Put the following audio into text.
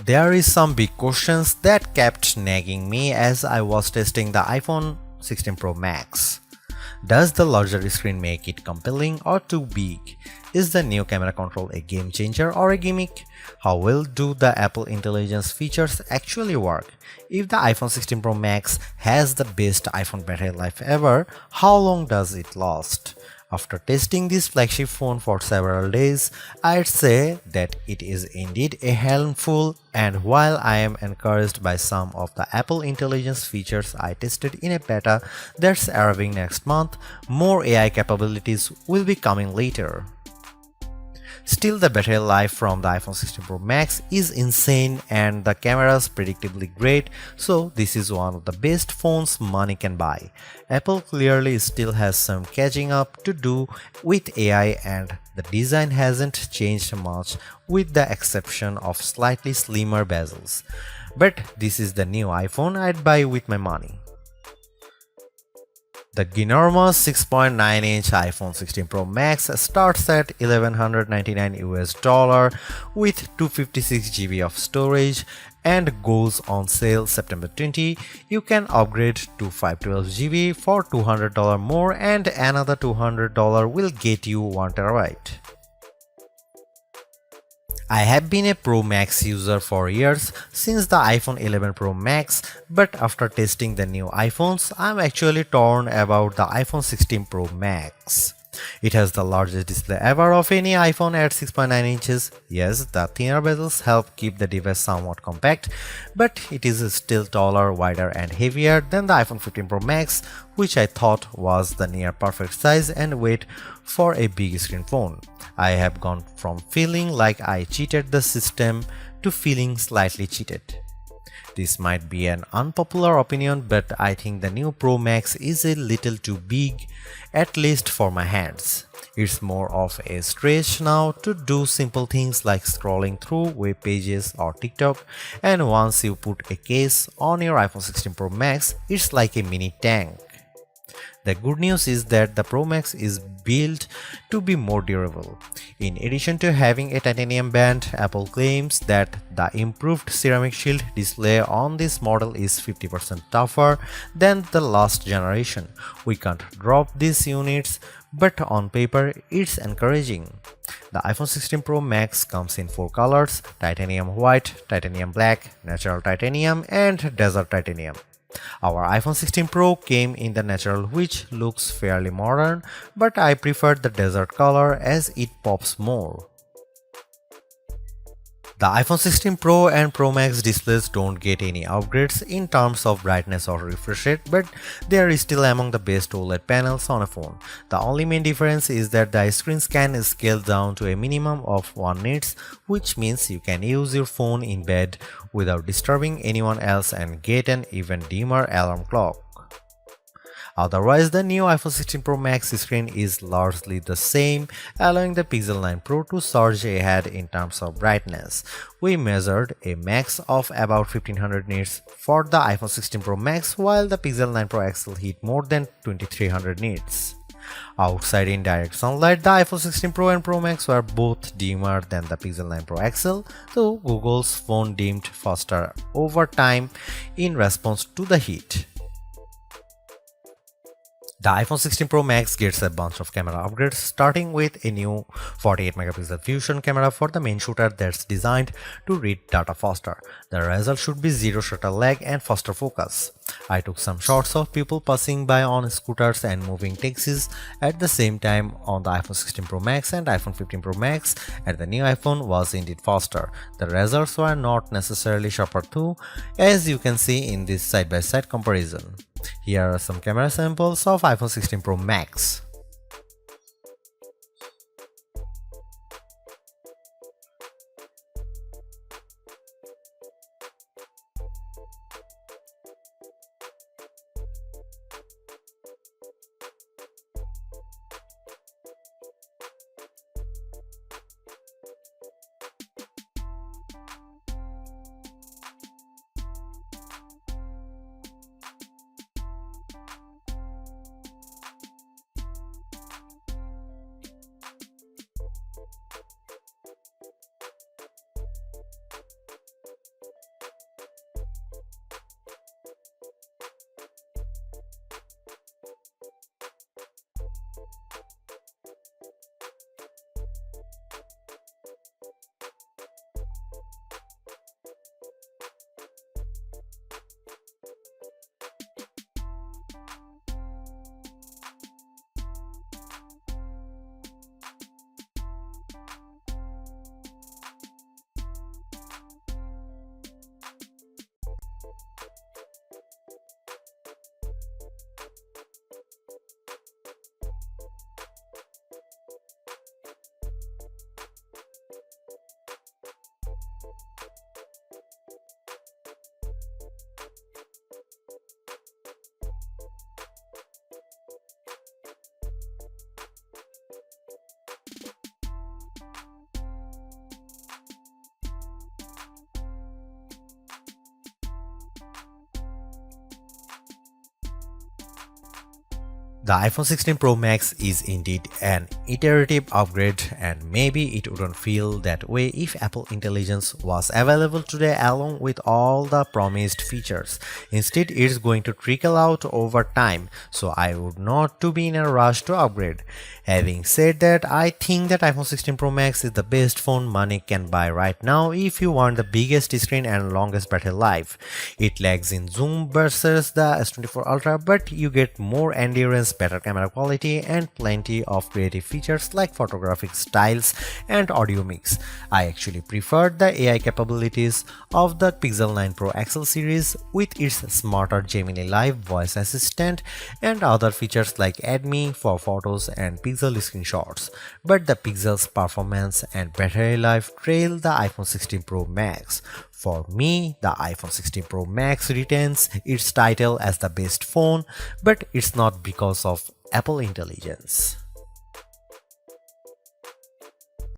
There is some big questions that kept nagging me as I was testing the iPhone 16 Pro Max. Does the larger screen make it compelling or too big? Is the new camera control a game changer or a gimmick? How well do the Apple Intelligence features actually work? If the iPhone 16 Pro Max has the best iPhone battery life ever, how long does it last? After testing this flagship phone for several days, I'd say that it is indeed a handful, and while I am encouraged by some of the Apple Intelligence features I tested in a beta that's arriving next month, more AI capabilities will be coming later. Still, the battery life from the iPhone 16 Pro Max is insane and the camera's predictably great, so this is one of the best phones money can buy. Apple clearly still has some catching up to do with AI, and the design hasn't changed much with the exception of slightly slimmer bezels. But this is the new iPhone I'd buy with my money. The ginormous 6.9-inch iPhone 16 Pro Max starts at $1,199 US with 256 GB of storage and goes on sale September 20. You can upgrade to 512 GB for $200 more, and another $200 will get you 1 TB. I have been a Pro Max user for years, since the iPhone 11 Pro Max, but after testing the new iPhones, I'm actually torn about the iPhone 16 Pro Max. It has the largest display ever of any iPhone at 6.9 inches. Yes, the thinner bezels help keep the device somewhat compact, but it is still taller, wider and heavier than the iPhone 15 Pro Max, which I thought was the near perfect size and weight for a big screen phone. I have gone from feeling like I cheated the system to feeling slightly cheated. This might be an unpopular opinion, but I think the new Pro Max is a little too big, at least for my hands. It's more of a stretch now to do simple things like scrolling through web pages or TikTok, and once you put a case on your iPhone 16 Pro Max, it's like a mini tank. The good news is that the Pro Max is built to be more durable. In addition to having a titanium band, Apple claims that the improved ceramic shield display on this model is 50% tougher than the last generation. We can't drop these units, but on paper it's encouraging. The iPhone 16 Pro Max comes in 4 colors: titanium white, titanium black, natural titanium, and desert titanium. Our iPhone 16 Pro came in the natural, which looks fairly modern, but I prefer the desert color as it pops more. The iPhone 16 Pro and Pro Max displays don't get any upgrades in terms of brightness or refresh rate, but they are still among the best OLED panels on a phone. The only main difference is that the screens can scale down to a minimum of 1 nits, which means you can use your phone in bed without disturbing anyone else and get an even dimmer alarm clock. Otherwise, the new iPhone 16 Pro Max screen is largely the same, allowing the Pixel 9 Pro to surge ahead in terms of brightness. We measured a max of about 1500 nits for the iPhone 16 Pro Max, while the Pixel 9 Pro XL hit more than 2300 nits. Outside in direct sunlight, the iPhone 16 Pro and Pro Max were both dimmer than the Pixel 9 Pro XL, though Google's phone dimmed faster over time in response to the heat. The iPhone 16 Pro Max gets a bunch of camera upgrades, starting with a new 48 megapixel fusion camera for the main shooter that's designed to read data faster. The result should be zero shutter lag and faster focus. I took some shots of people passing by on scooters and moving taxis at the same time on the iPhone 16 Pro Max and iPhone 15 Pro Max, and the new iPhone was indeed faster. The results were not necessarily sharper though, as you can see in this side-by-side comparison. Here are some camera samples of iPhone 16 Pro Max. The iPhone 16 Pro Max is indeed an iterative upgrade, and maybe it wouldn't feel that way if Apple Intelligence was available today along with all the promised features. Instead, it's going to trickle out over time, so I would not to be in a rush to upgrade. Having said that, I think that iPhone 16 Pro Max is the best phone money can buy right now if you want the biggest screen and longest battery life. It lags in zoom versus the S24 Ultra, but you get more endurance, better camera quality, and plenty of creative features like photographic styles and audio mix. I actually preferred the AI capabilities of the Pixel 9 Pro XL series with its smarter Gemini Live voice assistant and other features like Add Me for photos and Pixel screenshots. But the Pixel's performance and battery life trail the iPhone 16 Pro Max. For me, the iPhone 16 Pro Max retains its title as the best phone, but it's not because of Apple Intelligence.